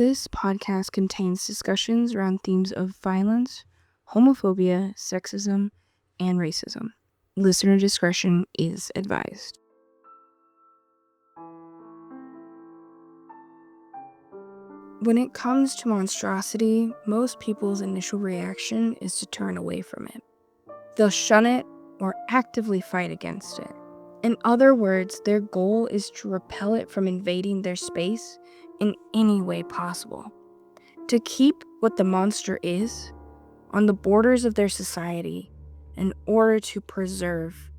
This podcast contains discussions around themes of violence, homophobia, sexism, and racism. Listener discretion is advised. When it comes to monstrosity, most people's initial reaction is to turn away from it. They'll shun it or actively fight against it. In other words, their goal is to repel it from invading their space in any way possible. To keep what the monster is on the borders of their society in order to preserve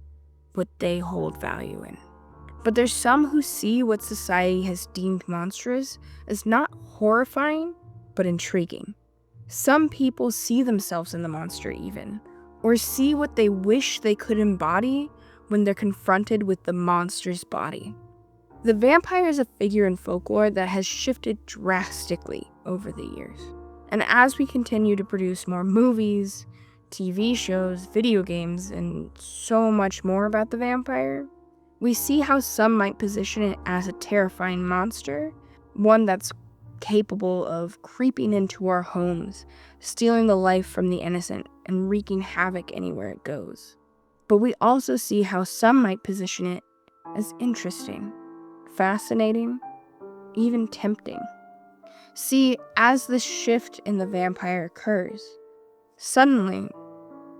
what they hold value in. But there's some who see what society has deemed monstrous as not horrifying, but intriguing. Some people see themselves in the monster even, or see what they wish they could embody when they're confronted with the monster's body. The vampire is a figure in folklore that has shifted drastically over the years. And as we continue to produce more movies, TV shows, video games, and so much more about the vampire, we see how some might position it as a terrifying monster, one that's capable of creeping into our homes, stealing the life from the innocent, and wreaking havoc anywhere it goes. But we also see how some might position it as interesting, fascinating, even tempting. See, as this shift in the vampire occurs, suddenly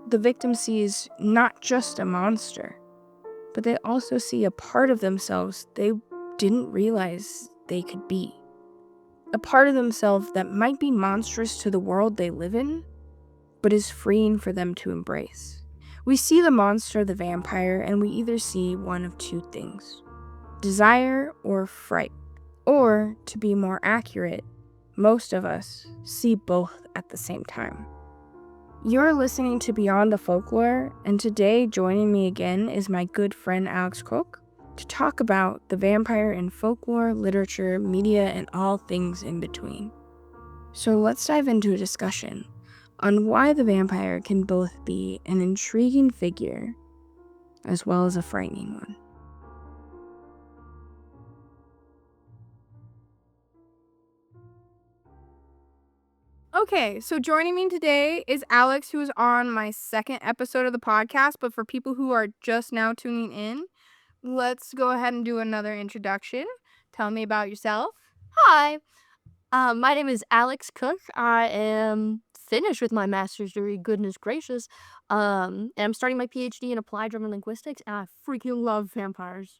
the victim sees not just a monster, but they also see a part of themselves they didn't realize they could be. A part of themselves that might be monstrous to the world they live in, but is freeing for them to embrace. We see the monster, the vampire, and we either see one of two things: desire or fright. Or, to be more accurate, most of us see both at the same time. You're listening to Beyond the Folklore, and today joining me again is my good friend Alex Koch to talk about the vampire in folklore, literature, media, and all things in between. So let's dive into a discussion on why the vampire can both be an intriguing figure as well as a frightening one. Okay, so joining me today is Alex, who is on my second episode of the podcast. But for people who are just now tuning in, let's go ahead and do another introduction. Tell me about yourself. Hi, my name is Alex Cook. I am finished with my master's degree, goodness gracious, and I'm starting my PhD in applied German linguistics, and I freaking love vampires.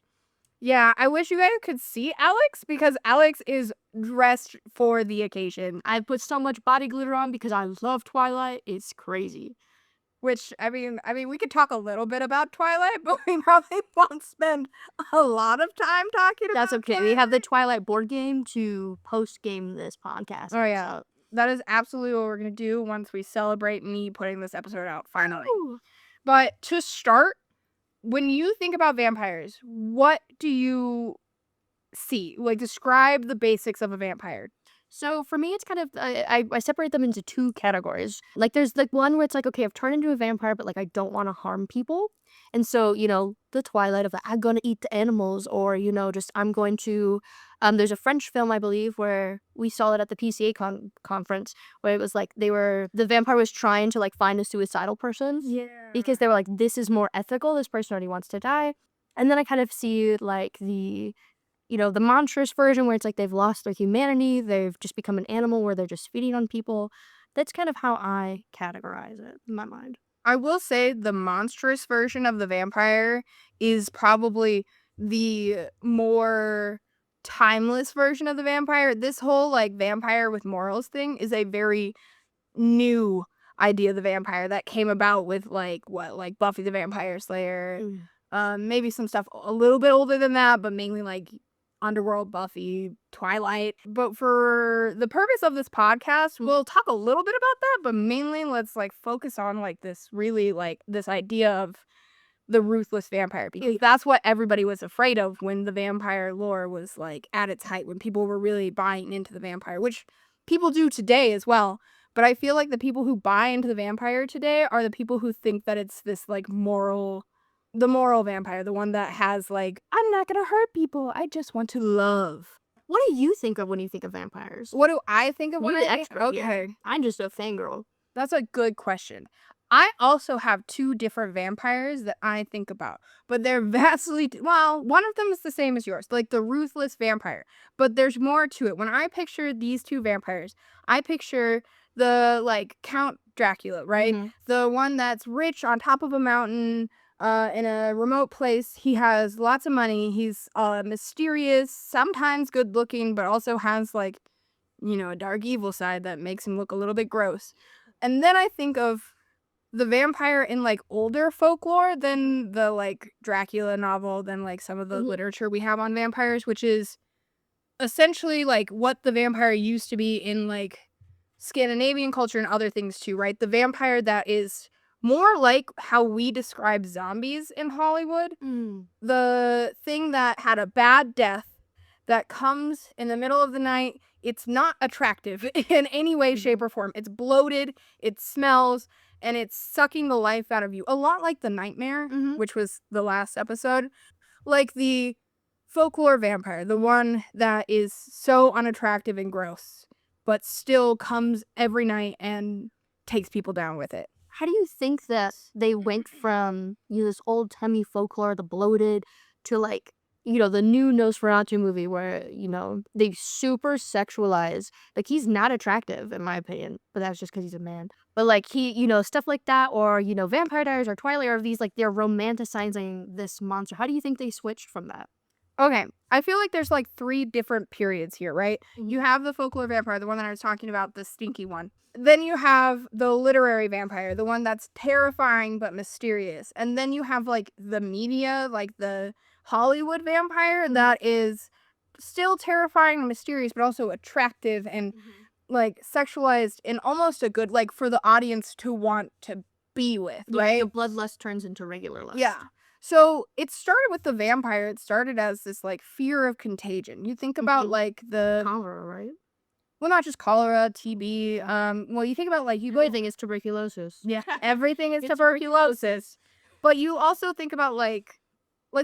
Yeah, I wish you guys could see Alex because Alex is dressed for the occasion. I put so much body glitter on because I love Twilight. It's crazy. Which, I mean, we could talk a little bit about Twilight, but we probably won't spend a lot of time talking about That's okay. Twilight. We have the Twilight board game to post-game this podcast. Oh, yeah. That is absolutely what we're going to do once we celebrate me putting this episode out, finally. Ooh. But to start, when you think about vampires, what do you see? Like, describe the basics of a vampire. So for me, it's kind of, I separate them into two categories. Like there's like one where it's like, okay, I've turned into a vampire, but like I don't want to harm people. And so, the Twilight of like, I'm going to eat the animals, or, just I'm going to, there's a French film, I believe, where we saw it at the PCA conference, where it was like the vampire was trying to like find a suicidal person. Yeah. Because they were like, this is more ethical. This person already wants to die. And then I kind of see like the monstrous version where it's like they've lost their humanity, they've just become an animal where they're just feeding on people. That's kind of how I categorize it in my mind. I will say the monstrous version of the vampire is probably the more timeless version of the vampire. This whole like vampire with morals thing is a very new idea of the vampire that came about with like Buffy the Vampire Slayer. Maybe some stuff a little bit older than that, but mainly like Underworld, Buffy, Twilight. But for the purpose of this podcast, we'll talk a little bit about that, but mainly let's like focus on like this really like this idea of the ruthless vampire, because that's what everybody was afraid of when the vampire lore was like at its height, when people were really buying into the vampire, which people do today as well. But I feel like the people who buy into the vampire today are the people who think that it's this like the moral vampire, the one that has like, I'm not gonna hurt people, I just want to love. What do you think of when you think of vampires? What do I think of when You're the I think? expert here. Okay, I'm just a fangirl. that's a good question. I also have two different vampires that I think about, but they're vastly well, one of them is the same as yours, like the ruthless vampire, but there's more to it. When I picture these two vampires, I picture the like Count Dracula, right? Mhm. The one that's rich on top of a mountain, in a remote place. He has lots of money. He's mysterious, sometimes good looking, but also has like, a dark evil side that makes him look a little bit gross. And then I think of the vampire in like older folklore than the like Dracula novel, than like some of the Mhm. literature we have on vampires, which is essentially like what the vampire used to be in like Scandinavian culture and other things too, right? The vampire that is more like how we describe zombies in Hollywood. Mm. The thing that had a bad death that comes in the middle of the night. It's not attractive in any way, shape, or form. It's bloated, it smells, and it's sucking the life out of you. A lot like the nightmare, Mhm. which was the last episode. Like the folklore vampire, the one that is so unattractive and gross, but still comes every night and takes people down with it. How do you think that they went from this old timey folklore, the bloated, to like the new Nosferatu movie where they super sexualize, like he's not attractive in my opinion, but that's just because he's a man. But like he, stuff like that, or Vampire Diaries or Twilight, or these like they're romanticizing this monster. How do you think they switched from that? Okay, I feel like there's like three different periods here, right? Mhm. You have the folklore vampire, the one that I was talking about, the stinky one. Then you have the literary vampire, the one that's terrifying but mysterious. And then you have like the media, like the Hollywood vampire that is still terrifying and mysterious, but also attractive and like sexualized in almost a good, like for the audience to want to be with, right? Your bloodlust turns into regular lust. Yeah. So it started with the vampire. It started as this like fear of contagion. You think about Mhm. like the Cholera, right? well, not just cholera, TB. Well, you think about like Everything is tuberculosis. yeah, everything is It's tuberculosis. But you also think about like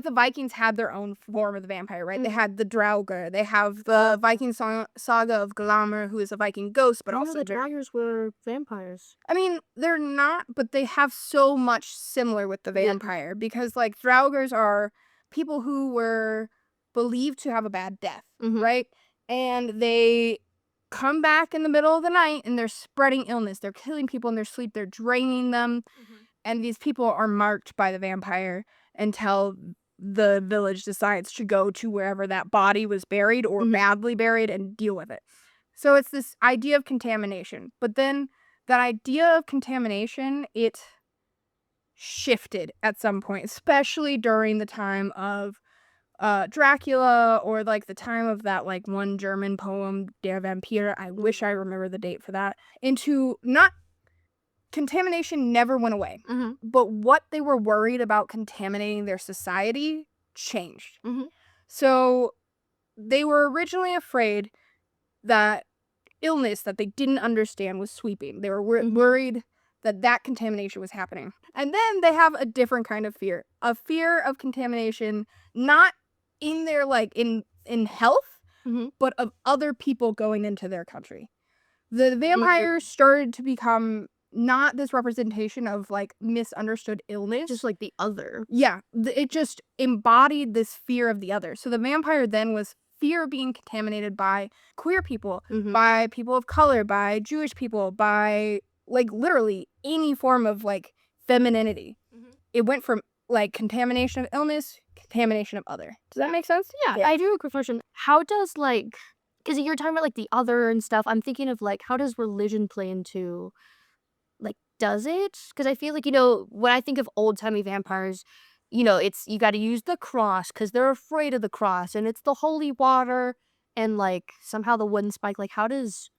the Vikings had their own form of the vampire, right? They Mhm. had the Draugr. They have the Viking saga of Glamour, who is a Viking ghost, but None also of the dragons were vampires. I mean, they're not, but they have so much similar with the Yeah. vampire because, like, Draugrs are people who were believed to have a bad death, Mhm. right? And they come back in the middle of the night and they're spreading illness. They're killing people in their sleep. They're draining them. And these people are marked by the vampire until the village decides to go to wherever that body was buried or Mhm. badly buried and deal with it. So it's this idea of contamination. But then that idea of contamination, it shifted at some point, especially during the time of Dracula, or like the time of that like one German poem, Der Vampir. I wish I remember the date for that. Into not contamination never went away, Mhm. but what they were worried about contaminating their society changed. Mhm. So they were originally afraid that illness that they didn't understand was sweeping. They were worried that that contamination was happening. And then they have a different kind of fear, a fear of contamination, not in their like in health, Mhm. but of other people going into their country. The vampires started to become not this representation of like misunderstood illness. Just like the other. Yeah, it just embodied this fear of the other. So the vampire then was fear of being contaminated by queer people, Mhm. by people of color, by Jewish people, by like literally any form of like femininity. It went from like contamination of illness, contamination of other. Does that make sense? Yeah, I do have a quick question. How does like, because you're talking about like the other and stuff, I'm thinking of like, how does religion play into, like, does it? Because I feel like, when I think of old timey vampires, it's, you got to use the cross because they're afraid of the cross, and it's the holy water and like somehow the wooden spike. Like, how does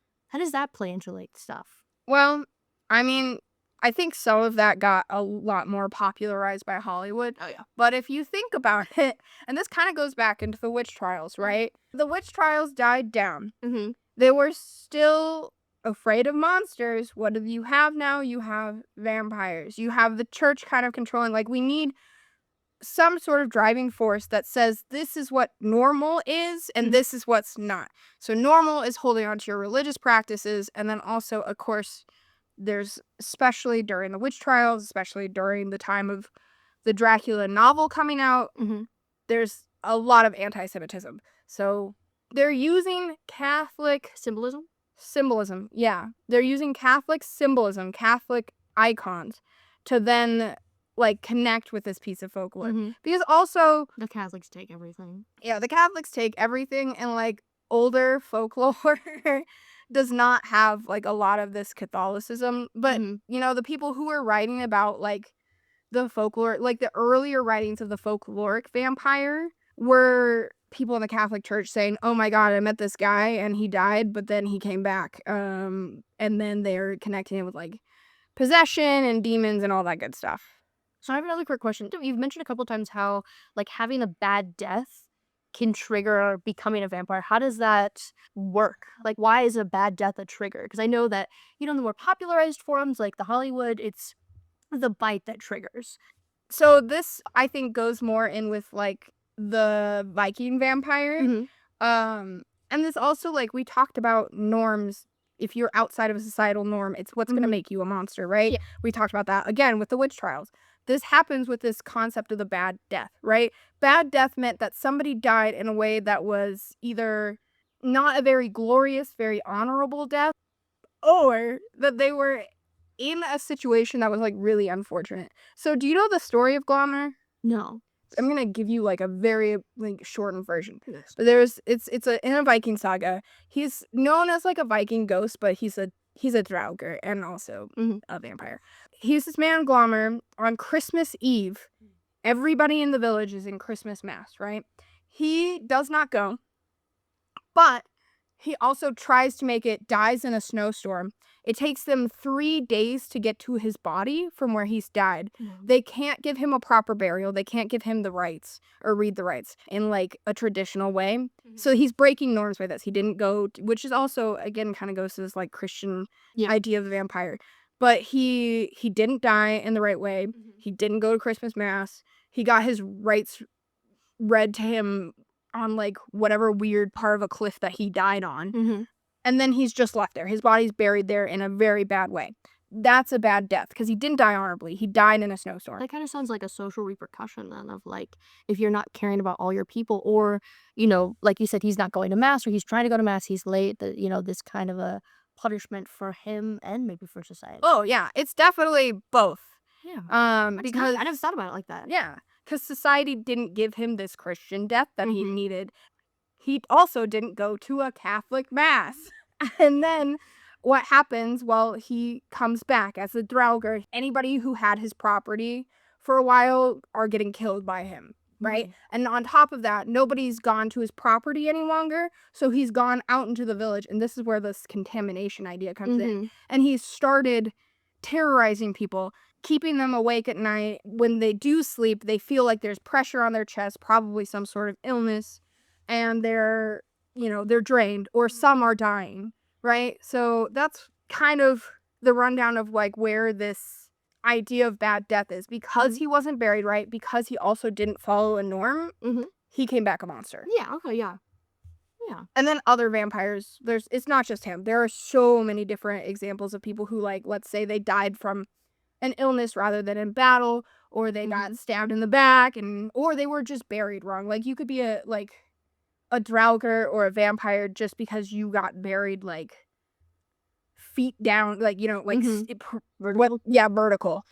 that play into like stuff? Well, I mean, I think some of that got a lot more popularized by Hollywood. Oh, yeah. But if you think about it, and this kind of goes back into the witch trials, right? The witch trials died down. Mm-hmm. They were still afraid of monsters. What do you have now? You have vampires. You have the church kind of controlling, like, we need some sort of driving force that says this is what normal is and this is what's not. So normal is holding on to your religious practices, and then also, of course, there's, especially during the witch trials, especially during the time of the Dracula novel coming out, there's a lot of anti-Semitism. So they're using Catholic symbolism. Yeah. They're using Catholic symbolism, Catholic icons to then like connect with this piece of folklore. Because also the Catholics take everything. Yeah, the Catholics take everything, and like older folklore does not have like a lot of this Catholicism. But you know, the people who were writing about like the folklore, like the earlier writings of the folkloric vampire, were people in the Catholic Church saying, "Oh my God, I met this guy and he died, but then he came back." And then they're connecting it with like possession and demons and all that good stuff. So I have another quick question. You've mentioned a couple times how like having a bad death can trigger becoming a vampire. How does that work? Like, why is a bad death a trigger? Because I know that, you know, in the more popularized forms like the Hollywood, it's the bite that triggers. So this, I think, goes more in with like the Viking vampire. And this also, like, we talked about norms. If you're outside of a societal norm, it's what's going to make you a monster, right? Yeah. We talked about that again with the witch trials. This happens with this concept of the bad death, right? Bad death meant that somebody died in a way that was either not a very glorious, very honorable death, or that they were in a situation that was like really unfortunate. So do you know the story of Glommer? No. I'm gonna give you like a very like shortened version. But it's in a Viking saga. He's known as like a Viking ghost, but he's a Draugr and also a vampire. He's this man Glommer. On Christmas Eve, everybody in the village is in Christmas mass, right? He does not go, but he also tries to make it, dies in a snowstorm. It takes them 3 days to get to his body from where he's died. They can't give him a proper burial. They can't give him the rites or read the rites in like a traditional way. So he's breaking norms by this. He didn't go, which is also, again, kind of goes to this like Christian idea of the vampire. But he didn't die in the right way. He didn't go to Christmas mass. He got his rites read to him on like whatever weird part of a cliff that he died on. And then he's just left there. His body's buried there in a very bad way. That's a bad death because he didn't die honorably. He died in a snowstorm. That kind of sounds like a social repercussion then of like if you're not caring about all your people, or, you know, like you said, he's not going to mass or he's trying to go to mass, he's late, that, you know, this kind of a punishment for him and maybe for society. Oh yeah, it's definitely both. Yeah. Because I never thought about it like that. Yeah, because society didn't give him this Christian death that he needed. He also didn't go to a Catholic mass. And then what happens, well, he comes back as a Draugr. Anybody who had his property for a while are getting killed by him, right? And on top of that, nobody's gone to his property any longer, so he's gone out into the village, and this is where this contamination idea comes in. And he's started terrorizing people, keeping them awake at night. When they do sleep, they feel like there's pressure on their chest, probably some sort of illness, and they're drained, or some are dying, right? So that's kind of the rundown of like where this idea of bad death is. Because he wasn't buried right, because he also didn't follow a norm, he came back a monster. Yeah, okay, yeah. And then other vampires, it's not just him. There are so many different examples of people who, like, let's say they died from an illness rather than in battle, or they got stabbed in the back, or they were just buried wrong. Like, you could be a Draugr or a vampire just because you got buried like feet down, like, you know, like vertical.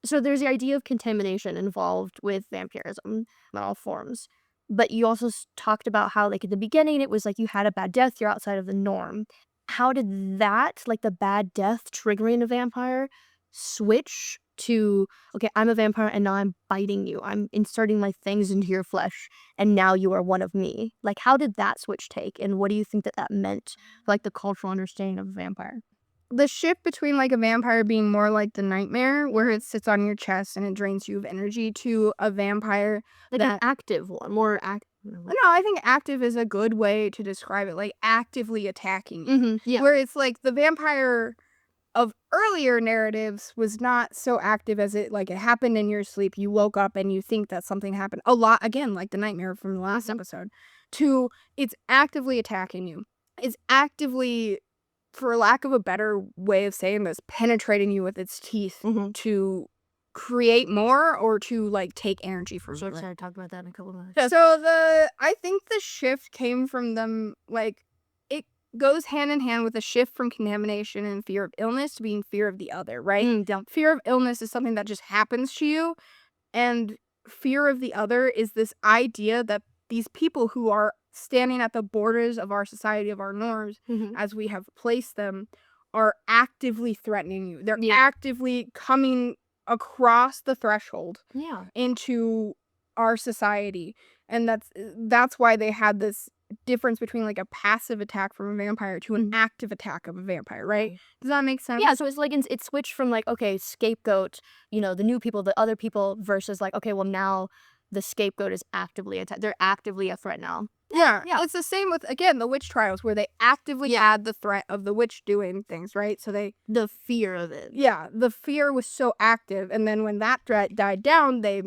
So there's the idea of contamination involved with vampirism in all forms. But you also talked about how, like, at the beginning, it was like you had a bad death, you're outside of the norm. How did that, like the bad death triggering a vampire, switch to, okay, I'm a vampire and now I'm biting you. I'm inserting my things into your flesh and now you are one of me. Like, how did that switch take? And what do you think that meant for, like, the cultural understanding of a vampire? The shift between like a vampire being more like the nightmare, where it sits on your chest and it drains you of energy, to a vampire like an active one, more active. No, I think active is a good way to describe it, like actively attacking you. Yeah. Where it's like the vampire of earlier narratives was not so active as it happened in your sleep. You woke up and you think that something happened a lot, again, like the nightmare from the last episode, to it's actively attacking you. It's actively, for lack of a better way of saying this, penetrating you with its teeth to create more or to take energy from So you. excited to talk about that in a couple of minutes. So I think the shift came from them, it goes hand in hand with a shift from contamination and fear of illness to being fear of the other, right? Fear of illness is something that just happens to you, and fear of the other is this idea that these people who are standing at the borders of our society, of our norms, as we have placed them, are actively threatening you. They're actively coming across the threshold into our society, and that's why they had this difference between a passive attack from a vampire to an active attack of a vampire, right? Does that make sense? Yeah, so it's it switched from okay, scapegoat, the new people, the other people, versus okay, well, now the scapegoat is actively they're actively a threat now. Yeah, it's the same with, again, the witch trials, where they actively had the threat of the witch doing things, right? So the fear of it. Yeah, the fear was so active, and then when that threat died down, they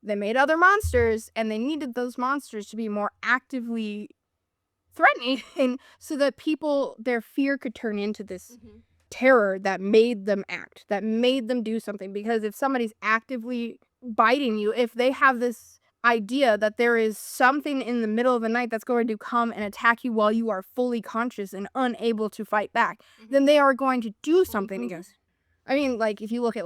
made other monsters, and they needed those monsters to be more actively threatening so that their fear could turn into this terror that made them act, that made them do something. Because if somebody's actively biting you, if they have this idea that there is something in the middle of the night that's going to come and attack you while you are fully conscious and unable to fight back, then they are going to do something against. I mean, if you look at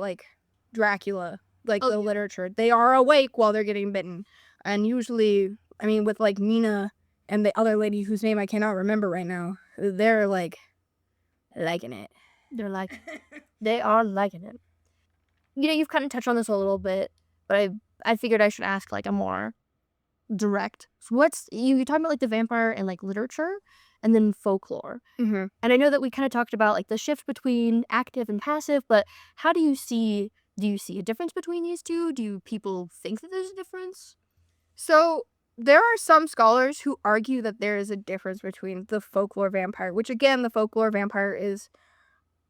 Dracula, the literature, they are awake while they're getting bitten. And usually, I mean, with Nina and the other lady whose name I cannot remember right now, they're liking it. They are liking it. You've kind of touched on this a little bit, but I figured I should ask a more direct. So what's you talking about the vampire and literature, and then folklore. And I know that we kind of talked about the shift between active and passive, but how do you see a difference between these two? Do people think that there's a difference? So there are some scholars who argue that there is a difference between the folklore vampire, which again, the folklore vampire is,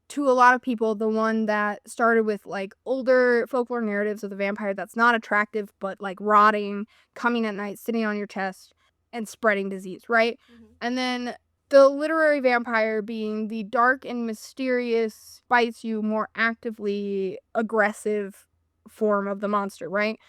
to a lot of people, the one that started with older folklore narratives of the vampire that's not attractive, but rotting, coming at night, sitting on your chest, and spreading disease, right? And then the literary vampire being the dark and mysterious, bites you, more actively aggressive form of the monster, right?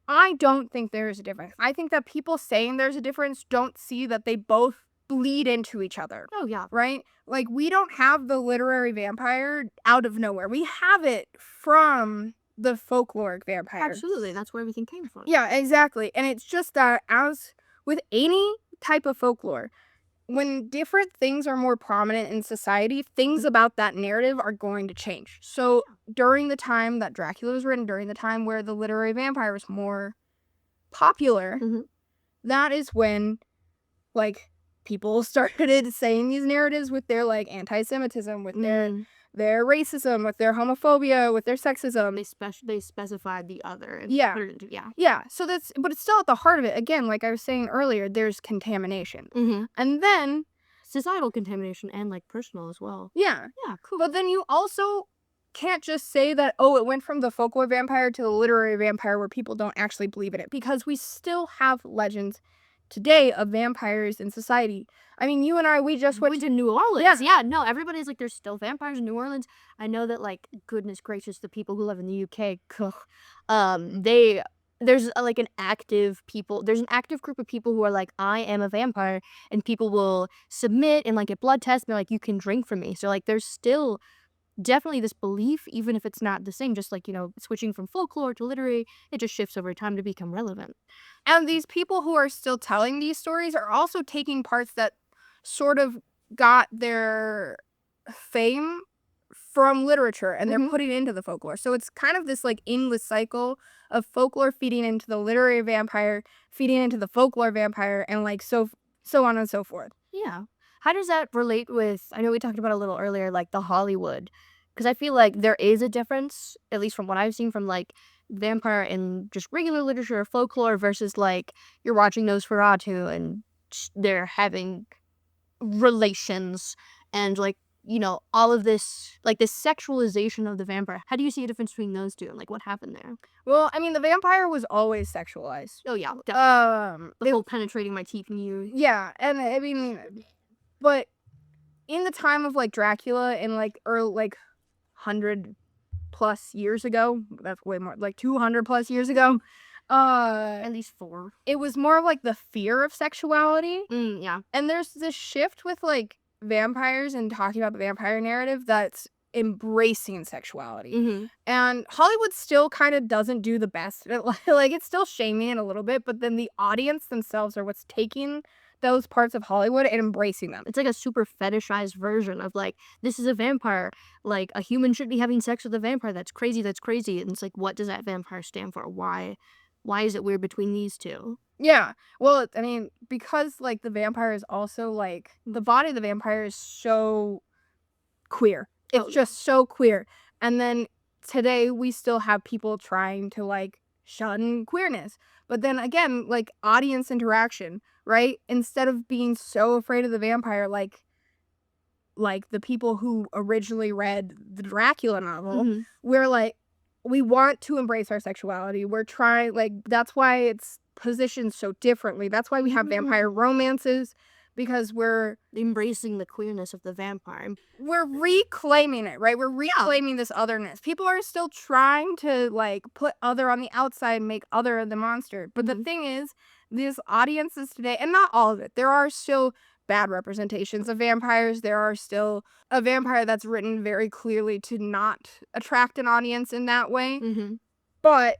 I don't think there is a difference. I think that people saying there's a difference don't see that they both bleed into each other. Oh, yeah. Right? We don't have the literary vampire out of nowhere. We have it from the folkloric vampire. Absolutely. That's where everything came from. Yeah, exactly. And it's just that, as with any type of folklore, when different things are more prominent in society, things about that narrative are going to change. So during the time that Dracula was written, during the time where the literary vampire was more popular, that is when people started saying these narratives with their anti-Semitism, with their racism, with their homophobia, with their sexism. They specified the other. And Yeah. So but it's still at the heart of it. Again, like I was saying earlier, there's contamination. And then societal contamination and personal as well. Yeah, cool. But then you also can't just say that, it went from the folklore vampire to the literary vampire where people don't actually believe in it, because we still have legends today of vampires in society. I mean, you and I, we just went to New Orleans. Yeah, no, everybody's there's still vampires in New Orleans. I know that, goodness gracious, the people who live in the UK, there's an active group of people who are I am a vampire, and people will submit and get blood tests, and they're you can drink from me. So there's still definitely this belief, even if it's not the same, just switching from folklore to literary, it just shifts over time to become relevant. And these people who are still telling these stories are also taking parts that sort of got their fame from literature, and they're putting it into the folklore. So it's kind of this endless cycle of folklore feeding into the literary vampire, feeding into the folklore vampire, and so on and so forth. Yeah. How does that relate with, I know we talked about a little earlier, the Hollywood, because I feel there is a difference, at least from what I've seen, from vampire and just regular literature or folklore versus you're watching Nosferatu and they're having relations and all of this, like, this sexualization of the vampire. How do you see a difference between those two, and like what happened there? Well, I mean, the vampire was always sexualized. Oh yeah, The whole penetrating my teeth in you. Yeah, and I mean, but in the time of like Dracula and like 100 plus years ago, that's way more, like 200 plus years ago, At least 4. it was more of like the fear of sexuality. Yeah. And there's this shift with like vampires and talking about the vampire narrative that's embracing sexuality. Mm-hmm. And Hollywood still kind of doesn't do the best. Like, it's still shaming it a little bit, but then the audience themselves are what's taking those parts of Hollywood and embracing them. It's like a super fetishized version of like, this is a vampire. Like, a human should be having sex with a vampire. That's crazy. That's crazy. And it's like, what does that vampire stand for? Why is it weird between these two? Yeah. Well, I mean, because like the vampire is also like, the body of the vampire is so queer. It's just so queer. And then today we still have people trying to like shun queerness. But then again, like audience interaction, right? Instead of being so afraid of the vampire, like the people who originally read the Dracula novel, Mhm. we're like, we want to embrace our sexuality. We're trying, like, that's why it's positioned so differently. That's why we have vampire romances, because we're Embracing the queerness of the vampire. reclaiming it, right? We're reclaiming this otherness. People are still trying to like put other on the outside and make other the monster. But the thing is, these audiences today, and not all of it, there are still bad representations of vampires. There are still a vampire that's written very clearly to not attract an audience in that way. Mm-hmm. But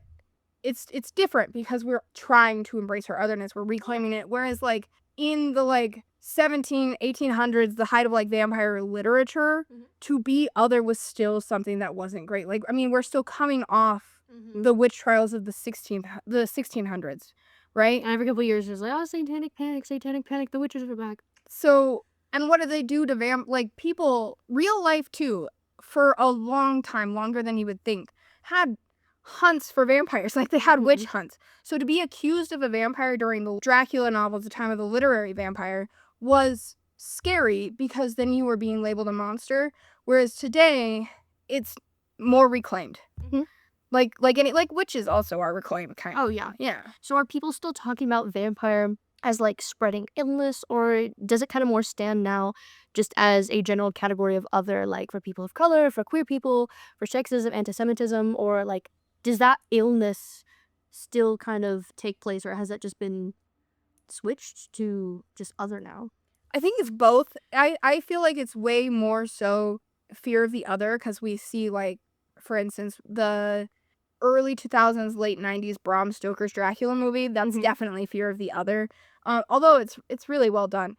it's different because we're trying to embrace our otherness. We're reclaiming it. Whereas like in the like 1800s, the height of like vampire literature, to be other was still something that wasn't great. Like, I mean, we're still coming off the witch trials of the 1600s, right? And every couple of years, there's like, oh, satanic panic, the witches are back. So, and what do they do to like people, real life too, for a long time, longer than you would think, had hunts for vampires. Like, they had witch hunts. So to be accused of a vampire during the Dracula novels, the time of the literary vampire, was scary because then you were being labeled a monster. Whereas today, it's more reclaimed. Mhm. Like witches also are reclaimed, kind of. Oh, yeah. Yeah. So are people still talking about vampire as like spreading illness, or does it kind of more stand now just as a general category of other, like for people of color, for queer people, for sexism, anti-Semitism, or like does that illness still kind of take place, or has that just been switched to just other now? I think it's both. I feel like it's way more so fear of the other, because we see, like, for instance, the early 2000s, late 90s Bram Stoker's Dracula movie. That's definitely fear of the other. Although it's really well done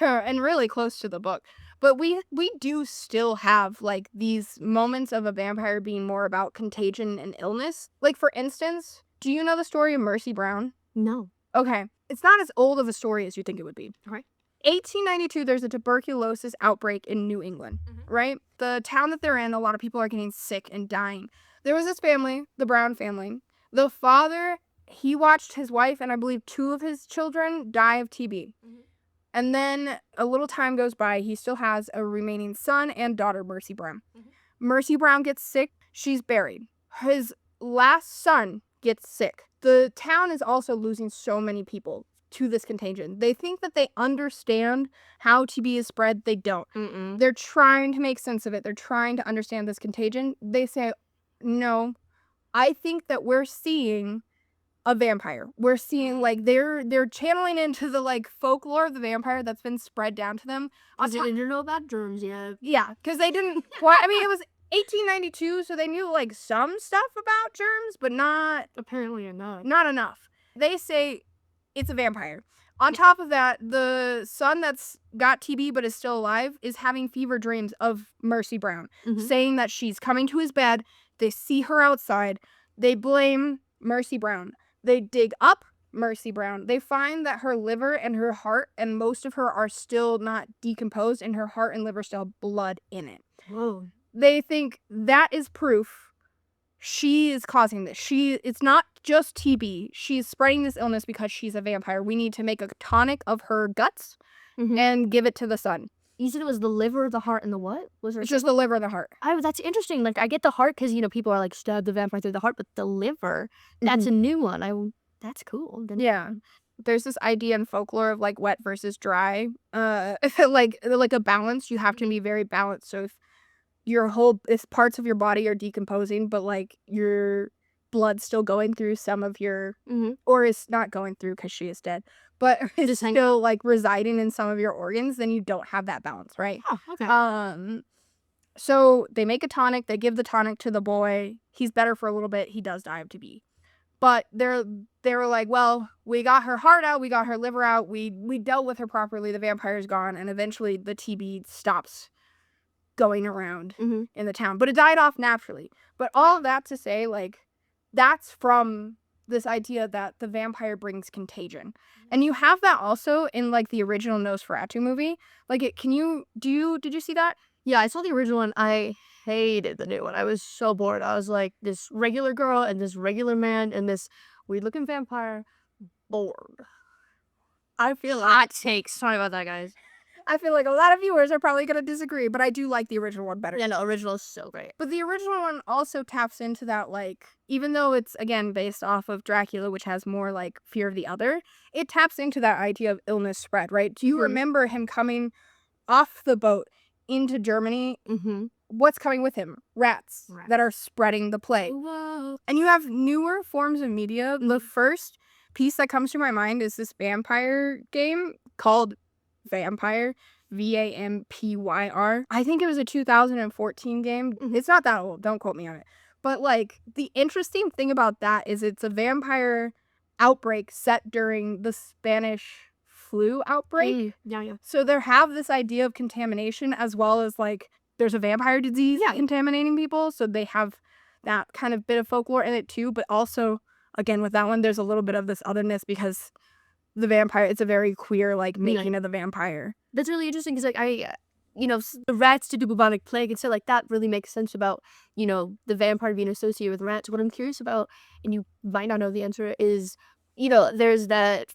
and really close to the book. But we do still have like these moments of a vampire being more about contagion and illness. Like, for instance, do you know the story of Mercy Brown? No. Okay. It's not as old of a story as you think it would be. Okay. 1892, there's a tuberculosis outbreak in New England, right? The town that they're in, a lot of people are getting sick and dying. There was this family, the Brown family. The father, he watched his wife and I believe 2 of his children die of TB. And then a little time goes by. He still has a remaining son and daughter, Mercy Brown. Mercy Brown gets sick. She's buried. His last son gets sick. The town is also losing so many people to this contagion. They think that they understand how TB is spread. They don't. They're trying to make sense of it. They're trying to understand this contagion. They say, no, I think that we're seeing a vampire. We're seeing, like, they're channeling into the, like, folklore of the vampire that's been spread down to them. They didn't know about germs yet. Yeah, because they didn't, I mean, it was 1892, so they knew, like, some stuff about germs, but not Apparently enough. not enough. They say it's a vampire. On top of that, the son that's got TB but is still alive is having fever dreams of Mercy Brown, saying that she's coming to his bed. They see her outside. They blame Mercy Brown. They dig up Mercy Brown. They find that her liver and her heart and most of her are still not decomposed, and her heart and liver still have blood in it. Whoa. They think that is proof she is causing this. It's not just TB. She's spreading this illness because she's a vampire. We need to make a tonic of her guts and give it to the son. You said it was the liver, the heart, and the what? Was there? It's just the liver and the heart. That's interesting. Like I get the heart because people are like stab the vampire through the heart, but the liver, that's a new one. That's cool. Yeah. There's this idea in folklore of like wet versus dry. Like a balance. You have to be very balanced. So if parts of your body are decomposing, but like your blood's still going through some of your, or is not going through because she is dead, but it's still like residing in some of your organs, then you don't have that balance, right? Oh, okay. So they make a tonic. They give the tonic to the boy. He's better for a little bit. He does die of TB. But they were like, well, we got her heart out, we got her liver out, we dealt with her properly, the vampire's gone, and eventually the TB stops going around in the town. But it died off naturally. But all of that to say, like, that's from this idea that the vampire brings contagion. And you have that also in, like, the original Nosferatu movie. Like, did you see that? Yeah, I saw the original one. I hated the new one. I was so bored. I was like, this regular girl and this regular man and this weird-looking vampire. Bored. I feel Hot takes. Sorry about that, guys. I feel like a lot of viewers are probably going to disagree, but I do like the original one better. Yeah, no, original is so great. But the original one also taps into that, like, even though it's, again, based off of Dracula, which has more, like, fear of the other, it taps into that idea of illness spread, right? Do you remember him coming off the boat into Germany? What's coming with him? Rats that are spreading the plague. Whoa. And you have newer forms of media. The first piece that comes to my mind is this vampire game called Vampire, Vampyr. I think it was a 2014 game. It's not that old. Don't quote me on it. But, like, the interesting thing about that is it's a vampire outbreak set during the Spanish flu outbreak. Yeah. So they have this idea of contamination as well as, like, there's a vampire disease contaminating people. So they have that kind of bit of folklore in it too. But also, again, with that one, there's a little bit of this otherness because the vampire, it's a very queer, like, making of the vampire. That's really interesting because, like, the rats to do bubonic plague and stuff like that really makes sense about, the vampire being associated with rats. What I'm curious about, and you might not know the answer, is, there's that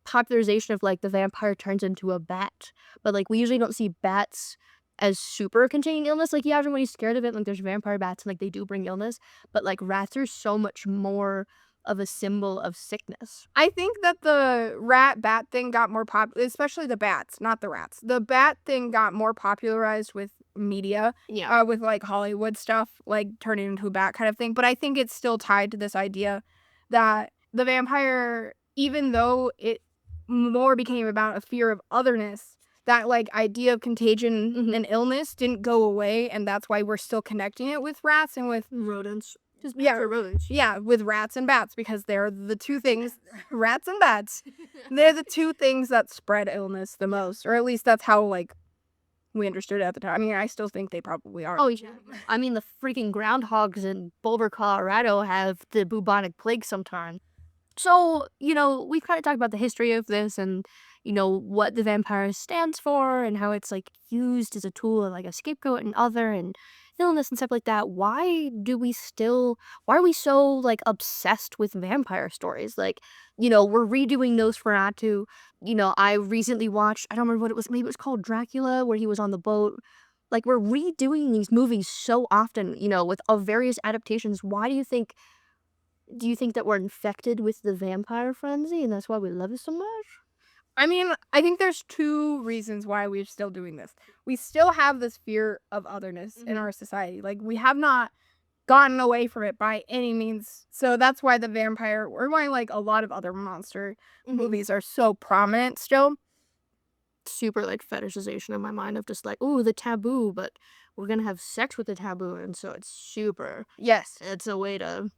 popularization of, like, the vampire turns into a bat. But, like, we usually don't see bats as super containing illness. Like, yeah, everybody's scared of it. Like, there's vampire bats and, like, they do bring illness. But, like, rats are so much more of a symbol of sickness. I think that the rat-bat thing got more popular, especially the bats, not the rats. The bat thing got more popularized with media, with, like, Hollywood stuff, like, turning into a bat kind of thing. But I think it's still tied to this idea that the vampire, even though it more became about a fear of otherness, that, like, idea of contagion and illness didn't go away, and that's why we're still connecting it with rats and with rodents. With rats and bats, because they're the two things, rats and bats, they're the two things that spread illness the most, or at least that's how, like, we understood it at the time. I mean, I still think they probably are. Oh, yeah. I mean, the freaking groundhogs in Boulder, Colorado have the bubonic plague sometimes. So, we've kind of talked about the history of this and, what the vampire stands for and how it's, like, used as a tool and, like, a scapegoat and other and illness and stuff like that. Why are we so, like, obsessed with vampire stories? Like, we're redoing Nosferatu. I recently watched, I don't remember what it was, maybe it was called Dracula, where he was on the boat. Like, we're redoing these movies so often, with various adaptations. Why do you think that we're infected with the vampire frenzy and that's why we love it so much? I mean, I think there's two reasons why we're still doing this. We still have this fear of otherness in our society. Like, we have not gotten away from it by any means. So that's why the vampire, or why, like, a lot of other monster movies are so prominent still. Super, like, fetishization in my mind of just, like, ooh, the taboo, but we're gonna have sex with the taboo, and so it's super. Yes. It's a way to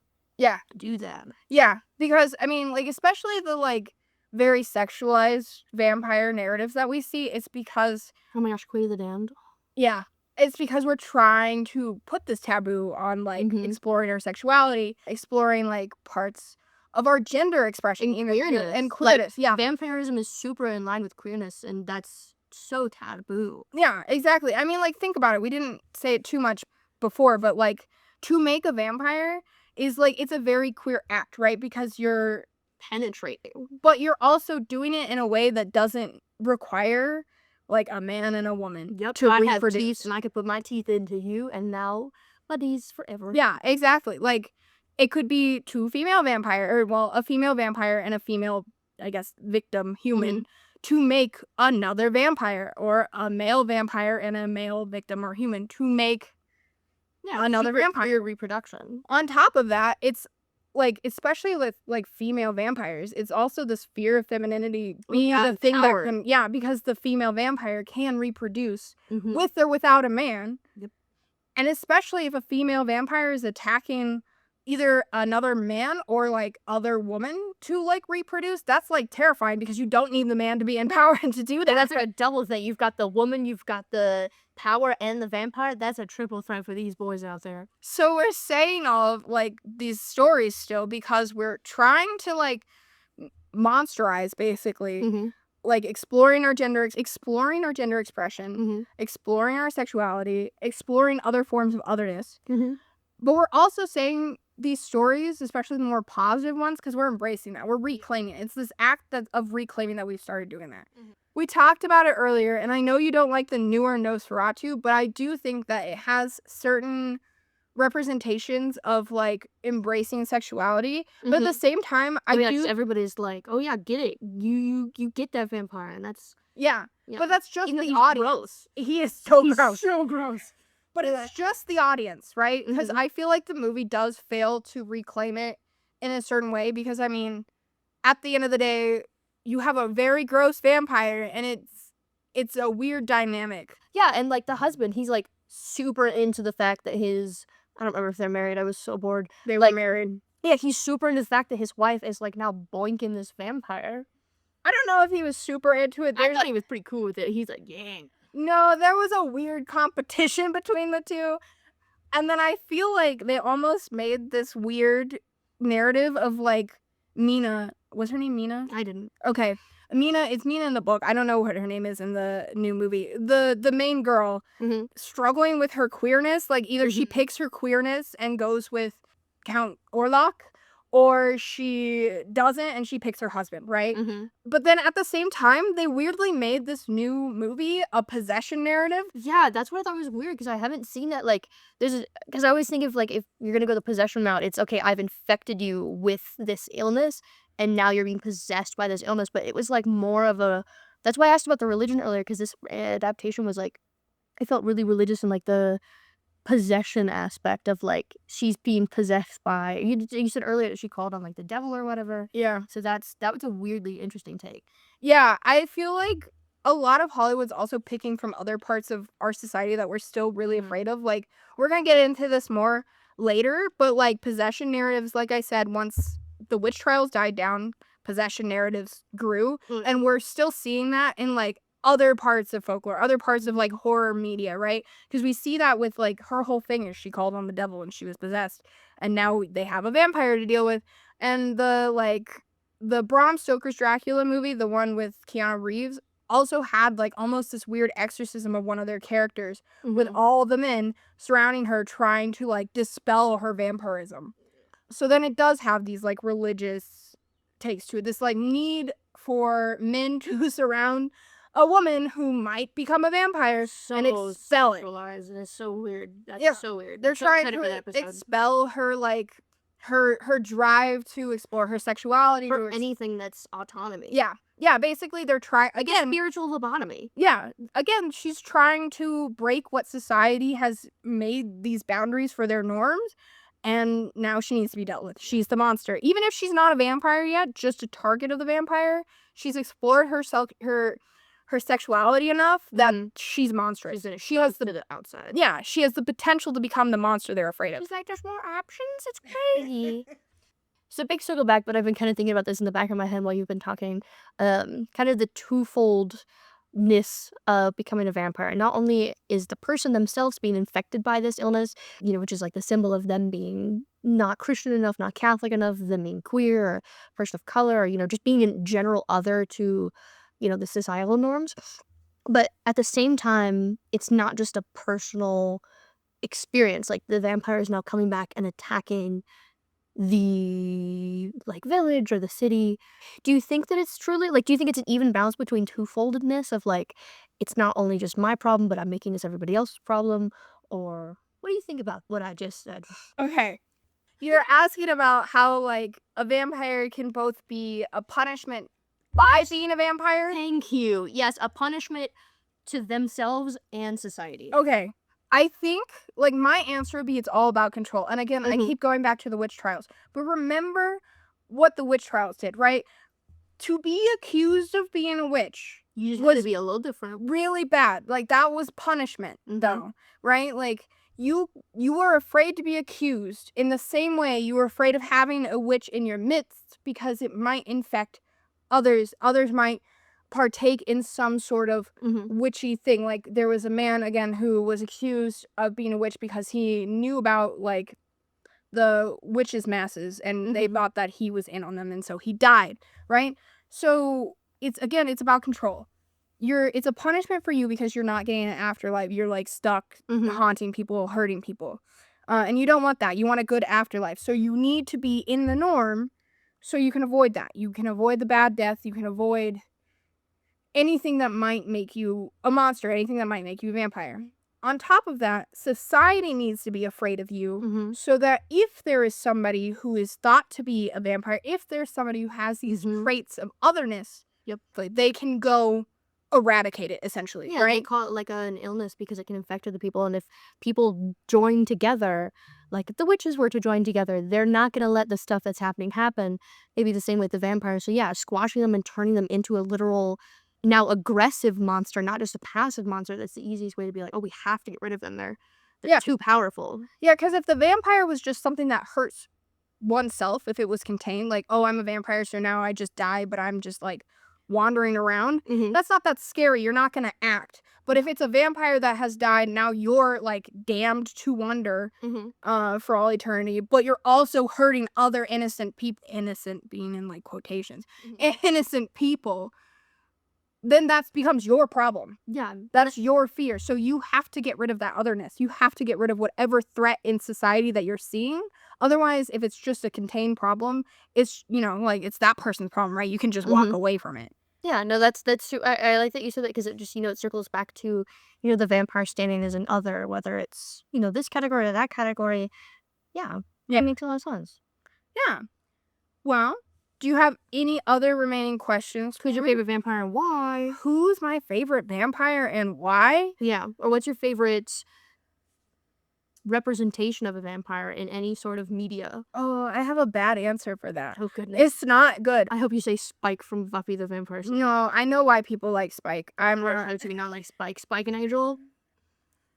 do that. Yeah, because, I mean, like, especially the, like, very sexualized vampire narratives that we see, it's because, oh my gosh, Queen of the Damned. Yeah, it's because we're trying to put this taboo on, like, exploring our sexuality, exploring, like, parts of our gender expression, and queerness. And queerness, like, vampirism is super in line with queerness, and that's so taboo. Yeah, exactly. I mean, like, think about it. We didn't say it too much before, but, like, to make a vampire is, like, it's a very queer act, right? Because you're penetrating, but you're also doing it in a way that doesn't require, like a man and a woman Yep. to I have reproduce. teeth, and I could put my teeth into you, and now buddies forever. Yeah, exactly. Like, it could be two female vampire, or well, a female vampire and a female, I guess, victim human to make another vampire, or a male vampire and a male victim or human to make another super vampire. queer reproduction. On top of that, it's like, especially with like female vampires, it's also this fear of femininity being Yeah, the thing power. that can, yeah, because the female vampire can reproduce Mhm. with or without a man. Yep. And especially if a female vampire is attacking either another man or like other woman to like reproduce, that's like terrifying because you don't need the man to be in power to do And that. that's a double thing. You've got the woman, you've got the power, and the vampire. That's a triple threat for these boys out there. So we're saying all of like these stories still because we're trying to like monsterize basically, Mm-hmm. like exploring our gender expression, Mm-hmm. exploring our sexuality, exploring other forms of otherness. Mm-hmm. But we're also saying these stories, especially the more positive ones, because we're embracing that. We're reclaiming it. It's this act of reclaiming that we've started doing that. Mhm. We talked about it earlier, and I know you don't like the newer Nosferatu, but I do think that it has certain representations of like embracing sexuality. But at the same time, I mean, do. just everybody's like, oh yeah, get it. You get that vampire, and that's Yeah, yeah. but that's just Even though the he's audience. gross. He is so He's gross. so gross. But it's just the audience, right? Because Mhm. I feel like the movie does fail to reclaim it in a certain way because, I mean, at the end of the day, you have a very gross vampire and it's a weird dynamic. Yeah, and like the husband, he's like super into the fact that his I don't remember if they're married. I was so bored. They Like- were married. Yeah, he's super into the fact that his wife is like now boinking this vampire. I don't know if he was super into it. I thought he was pretty cool with it. He's like, yeah. No, there was a weird competition between the two. And then I feel like they almost made this weird narrative of like Mina. Was her name Mina? I didn't. Okay. It's Mina in the book. I don't know what her name is in the new movie. The main girl Mhm. struggling with her queerness. Like either she Mhm. picks her queerness and goes with Count Orlok, or she doesn't and she picks her husband, right? Mhm. But then at the same time, they weirdly made this new movie a possession narrative. Yeah, that's what I thought was weird because I haven't seen that. Like, because I always think of like if you're gonna go the possession route, it's okay. I've infected you with this illness, and now you're being possessed by this illness. But it was like more of a. That's why I asked about the religion earlier because this adaptation was like, I felt really religious in like the possession aspect of like she's being possessed by. You said earlier that she called on like the devil or whatever. Yeah. So that was a weirdly interesting take. Yeah, I feel like a lot of Hollywood's also picking from other parts of our society that we're still really Mhm. afraid of. Like, we're gonna get into this more later, but like possession narratives, like I said, once the witch trials died down, possession narratives grew, Mm. and we're still seeing that in like other parts of folklore, other parts of like horror media, right? Because we see that with like her whole thing is she called on the devil and she was possessed, and now they have a vampire to deal with, and the Bram Stoker's Dracula movie, the one with Keanu Reeves, also had like almost this weird exorcism of one of their characters with Mhm. all the men surrounding her trying to like dispel her vampirism. So then it does have these like religious takes to it. This like need for men to surround a woman who might become a vampire and expel it. sexualized, and it's so weird. That's Yeah, so weird. They're So trying excited for that to episode. expel her like her drive to explore her sexuality For to anything that's autonomy. yeah, basically they're trying again. Spiritual lobotomy. Yeah, again, she's trying to break what society has made these boundaries for their norms, and now she needs to be dealt with. She's the monster. Even if she's not a vampire yet, just a target of the vampire, she's explored her sexuality enough that Mhm. she's monstrous. She's gonna She has to the the outside. yeah, she has the potential to become the monster they're afraid of. She's like, there's more options. It's crazy. So big circle back, but I've been kind of thinking about this in the back of my head while you've been talking. Kind of the twofoldness of becoming a vampire. Not only is the person themselves being infected by this illness, which is like the symbol of them being not Christian enough, not Catholic enough, them being queer or person of color, or just being in general other to, the societal norms. But at the same time, it's not just a personal experience. Like the vampire is now coming back and attacking the like village or the city. Do you think that it's truly like do you think it's an even balance between twofoldedness of like it's not only just my problem, but I'm making this everybody else's problem? Or what do you think about what I just said? Okay. You're asking about how, like, a vampire can both be a punishment by being a vampire? Thank you. Yes, a punishment to themselves and society. Okay. I think, like, my answer would be it's all about control. And again, I Mhm. keep going back to the witch trials. But remember what the witch trials did, right? To be accused of being a witch You just was have to be a little different. really bad. Like, that was punishment, though, right? Like, you were afraid to be accused in the same way you were afraid of having a witch in your midst because it might infect others. Others might partake in some sort of witchy thing. Like, there was a man, again, who was accused of being a witch because he knew about, like, the witches' masses, and they thought that he was in on them, and so he died, right? So, it's about control. It's a punishment for you because you're not getting an afterlife. You're, like, stuck haunting people, hurting people. And you don't want that. You want a good afterlife. So you need to be in the norm so you can avoid that. You can avoid the bad death. You can avoid anything that might make you a monster, anything that might make you a vampire. On top of that, society needs to be afraid of you so that if there is somebody who is thought to be a vampire, if there's somebody who has these traits of otherness, they can go eradicate it, essentially. Yeah, right? they call it like an illness because it can infect other people. And if people join together, like if the witches were to join together, they're not going to let the stuff that's happening happen. Maybe the same with the vampires. So yeah, squashing them and turning them into a literal, now aggressive monster, not just a passive monster. That's the easiest way to be like, oh, we have to get rid of them. They're too powerful. Yeah, because if the vampire was just something that hurts oneself, if it was contained, like, oh, I'm a vampire, so now I just die, but I'm just, like, wandering around, that's not that scary. You're not going to act. But if it's a vampire that has died, now you're, like, damned to wander for all eternity, but you're also hurting other innocent people, innocent being in, like, quotations, innocent people, then that becomes your problem. Yeah. That's your fear. So you have to get rid of that otherness. You have to get rid of whatever threat in society that you're seeing. Otherwise, if it's just a contained problem, it's, like, it's that person's problem, right? You can just walk away from it. Yeah, no, that's true. I like that you said that because it just, it circles back to, the vampire standing as an other, whether it's, this category or that category. Yeah, it makes a lot of sense. Yeah. Well, do you have any other remaining questions? Who's your favorite vampire and why? Who's my favorite vampire and why? Yeah, or what's your favorite representation of a vampire in any sort of media? Oh, I have a bad answer for that. Oh, goodness. It's not good. I hope you say Spike from Buffy the Vampire Slayer. No, I know why people like Spike. How do you not like Spike? Spike and Angel?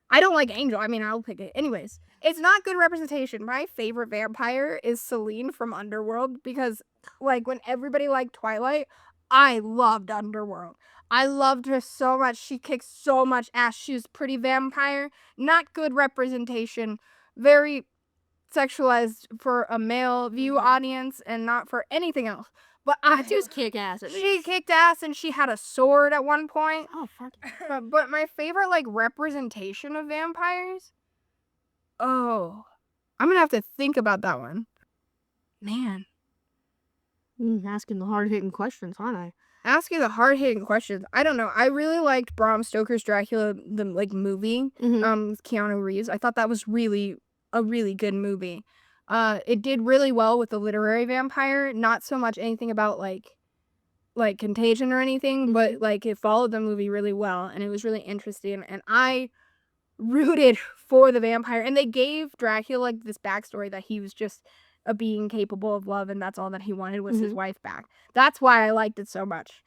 I don't like Angel. I mean, I'll pick it. Anyways, it's not good representation. My favorite vampire is Selene from Underworld because, like, when everybody liked Twilight, I loved Underworld. I loved her so much. She kicked so much ass. She was a pretty vampire. Not good representation. Very sexualized for a male view audience and not for anything else. But She was kick ass. She kicked ass and she had a sword at one point. Oh, fuck. But my favorite, like, representation of vampires? Oh, I'm gonna have to think about that one. Man. Asking the hard-hitting questions, aren't I? Asking the hard-hitting questions. I don't know. I really liked Bram Stoker's Dracula, the, like, movie, with Keanu Reeves. I thought that was a really good movie. It did really well with the literary vampire. Not so much anything about, like Contagion or anything, but, like, it followed the movie really well, and it was really interesting, and I rooted for the vampire, and they gave Dracula, like, this backstory that he was just a being capable of love, and that's all that he wanted was his wife back. That's why I liked it so much.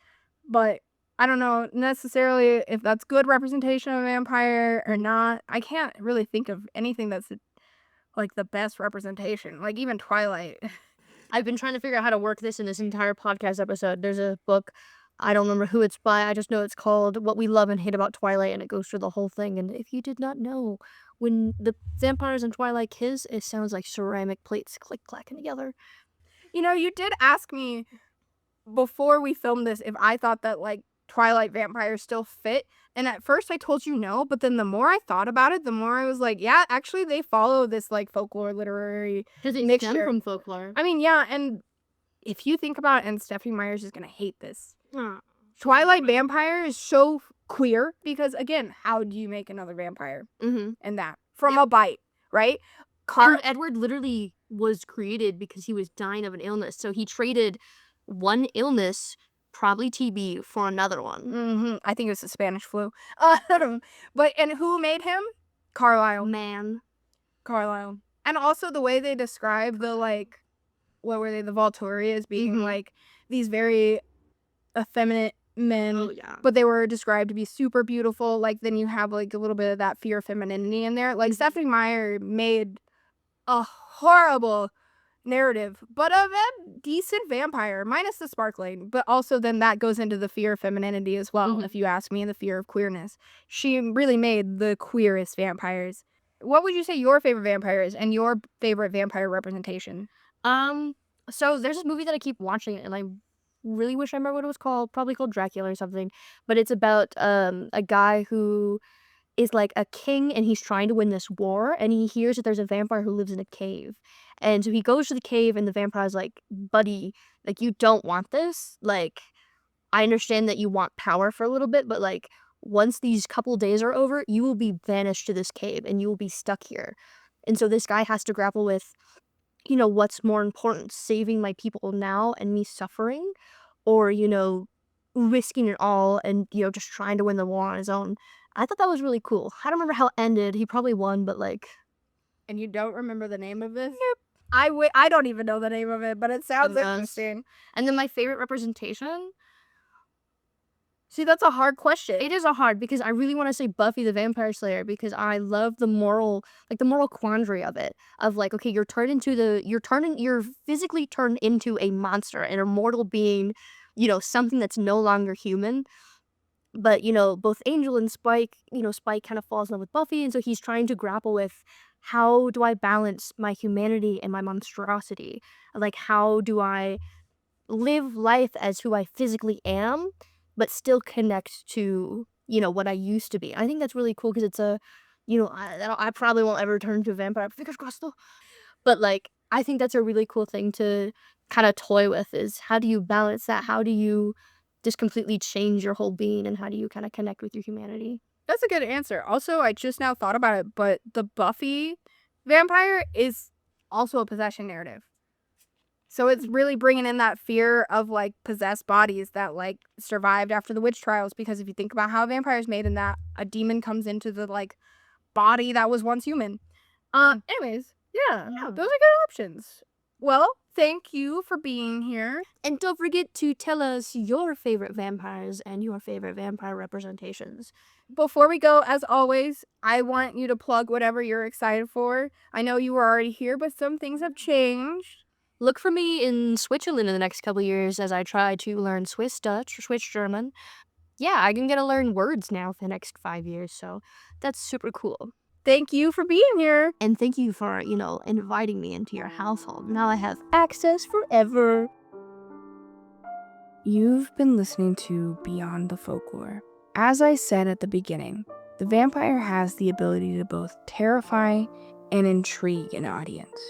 But I don't know necessarily if that's good representation of a vampire or not. I can't really think of anything that's, like, the best representation. Like, even Twilight. I've been trying to figure out how to work this in this entire podcast episode. There's a book, I don't remember who it's by, I just know it's called What We Love and Hate About Twilight, and it goes through the whole thing. And if you did not know, when the vampires in Twilight kiss, it sounds like ceramic plates click-clacking together. You did ask me before we filmed this if I thought that, like, Twilight vampires still fit, and at first I told you no, but then the more I thought about it, the more I was like, yeah, actually they follow this, like, folklore literary Because they mixture. stem from folklore. I mean, yeah, and if you think about it, and Stephanie Meyer's is gonna hate this, Twilight vampire is so queer, because again, how do you make another vampire? Mm-hmm. And that from a bite, right? Edward literally was created because he was dying of an illness. So he traded one illness, probably TB, for another one. I think it was the Spanish flu. And who made him? Carlisle. Man. Carlisle. And also the way they describe the, like, what were they? The Volturi as being like these very effeminate men. Oh, yeah. But they were described to be super beautiful. Like, then you have like a little bit of that fear of femininity in there. Like, Stephanie Meyer made a horrible narrative, but of a decent vampire, minus the sparkling. But also then that goes into the fear of femininity as well, if you ask me, and the fear of queerness. She really made the queerest vampires. What would you say your favorite vampire is, and your favorite vampire representation? So there's this movie that I keep watching, and I really wish I remember what it was called. Probably called Dracula or something. But it's about a guy who is like a king, and he's trying to win this war, and he hears that there's a vampire who lives in a cave. And so he goes to the cave, and the vampire's like, buddy, like, you don't want this. Like, I understand that you want power for a little bit, but like, once these couple days are over, you will be banished to this cave, and you will be stuck here. And so this guy has to grapple with, you know, what's more important, saving my people now and me suffering, or, you know, risking it all and, you know, just trying to win the war on his own. I thought that was really cool. I don't remember how it ended. He probably won, but like... And you don't remember the name of this? Nope. I don't even know the name of it, but it sounds interesting. And then my favorite representation... See, that's a hard question. It is a hard, because I really want to say Buffy the Vampire Slayer, because I love the moral quandary of it. Of like, okay, you're physically turned into a monster, an immortal being, you know, something that's no longer human. But, you know, both Angel and Spike, you know, Spike kind of falls in love with Buffy, and so he's trying to grapple with, how do I balance my humanity and my monstrosity? Like, how do I live life as who I physically am, but still connect to, you know, what I used to be? I think that's really cool, because it's a, you know, I probably won't ever turn into a vampire, fingers crossed though. But like, I think that's a really cool thing to kind of toy with, is how do you balance that? How do you just completely change your whole being, and how do you kind of connect with your humanity? That's a good answer. Also, I just now thought about it, but the Buffy vampire is also a possession narrative. So it's really bringing in that fear of, like, possessed bodies that, like, survived after the witch trials. Because if you think about how a vampire is made, in that a demon comes into the, like, body that was once human. Anyways, yeah, those are good options. Well, thank you for being here. And don't forget to tell us your favorite vampires and your favorite vampire representations. Before we go, as always, I want you to plug whatever you're excited for. I know you were already here, but some things have changed. Look for me in Switzerland in the next couple years as I try to learn Swiss Dutch or Swiss German. Yeah, I'm going to learn words now for the next 5 years, so that's super cool. Thank you for being here. And thank you for, you know, inviting me into your household. Now I have access forever. You've been listening to Beyond the Folklore. As I said at the beginning, the vampire has the ability to both terrify and intrigue an audience.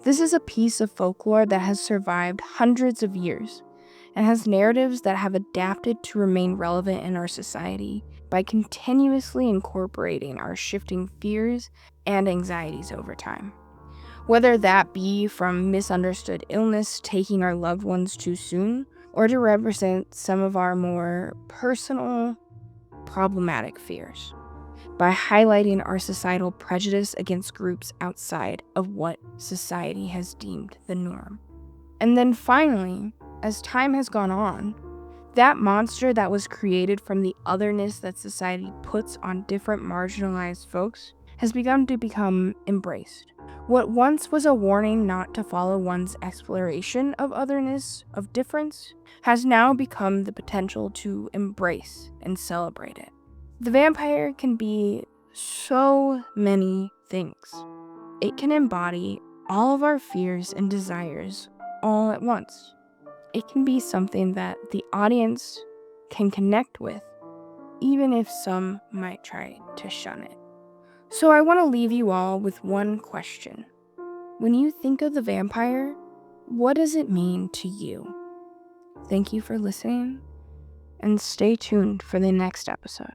This is a piece of folklore that has survived hundreds of years and has narratives that have adapted to remain relevant in our society by continuously incorporating our shifting fears and anxieties over time. Whether that be from misunderstood illness taking our loved ones too soon, or to represent some of our more personal, problematic fears, by highlighting our societal prejudice against groups outside of what society has deemed the norm. And then finally, as time has gone on, that monster that was created from the otherness that society puts on different marginalized folks has begun to become embraced. What once was a warning not to follow one's exploration of otherness, of difference, has now become the potential to embrace and celebrate it. The vampire can be so many things. It can embody all of our fears and desires all at once. It can be something that the audience can connect with, even if some might try to shun it. So I want to leave you all with one question. When you think of the vampire, what does it mean to you? Thank you for listening, and stay tuned for the next episode.